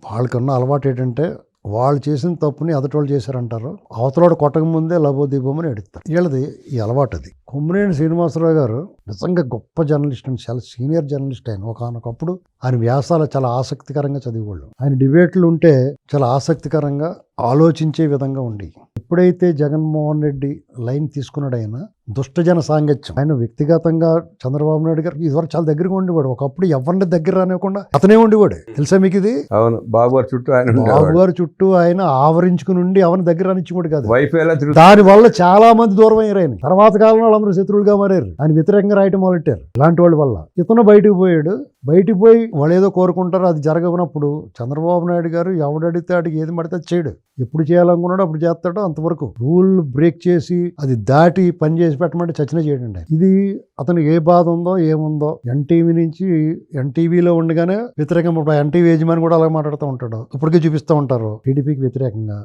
వాళ్ళకున్న అలవాటు ఏంటంటే వాళ్ళు చేసిన తప్పుని ఎదటోళ్ళు చేశారంటారు, అవతలోడు కొట్టక ముందే లబోదీపమని ఎడుతారు. వీళ్ళది ఈ అలవాటు. అది కొమ్మినేని శ్రీనివాసరావు గారు నిజంగా గొప్ప జర్నలిస్ట్ అండి, చాలా సీనియర్ జర్నలిస్ట్. ఆయన ఒకనొకప్పుడు ఆయన వ్యాసాలు చాలా ఆసక్తికరంగా చదివేవాళ్ళు. ఆయన డిబేట్లు ఉంటే చాలా ఆసక్తికరంగా ఆలోచించే విధంగా ఉండి, ఎప్పుడైతే జగన్మోహన్ రెడ్డి లైన్ తీసుకున్నాడు ఆయన దుష్టజన సాంగత్యం, ఆయన వ్యక్తిగతంగా చంద్రబాబు నాయుడు గారు ఇదివరకు చాలా దగ్గరగా ఉండేవాడు. ఒకప్పుడు ఎవరిని దగ్గర రానివ్వకుండా అతనే ఉండేవాడు. తెలుసా మీకు ఇది? అవును, బాబు గారి చుట్టూ ఆయన బాబు గారి చుట్టూ ఆయన ఆవరించుకుని ఉండి ఎవరిని దగ్గర రానిచ్చేవాడు కాదు. వైఫ్ ఎలా దాని వల్ల చాలా మంది దూరం అయ్యారు. ఆయన తర్వాత కాలంలో వాళ్ళందరూ శత్రువులుగా మారారు, ఆయన వ్యతిరేకంగా రాయటం మొదలెట్టారు. ఇలాంటి వాళ్ళ వల్ల ఇతను బయటకు పోయాడు. బయటికి పోయి వాళ్ళు ఏదో కోరుకుంటారో అది జరగనప్పుడు చంద్రబాబు నాయుడు గారు ఎవడడితే ఆడికి ఏది పడితే అది చేయడు. ఎప్పుడు చేయాలనుకున్నాడో అప్పుడు చేస్తాడో. అంతవరకు రూల్ బ్రేక్ చేసి అది దాటి పని చేసి పెట్టమంటే చచ్చిన చేయడండి. ఇది అతను ఏ బాధ ఉందో ఏముందో ఎన్టీవీ నుంచి ఎన్టీవీలో ఉండగానే వ్యతిరేకంగా ఎన్టీవీ యజమాని కూడా అలా మాట్లాడుతూ ఉంటాడు. ఇప్పటికే చూపిస్తూ ఉంటారు టీడీపీకి వ్యతిరేకంగా.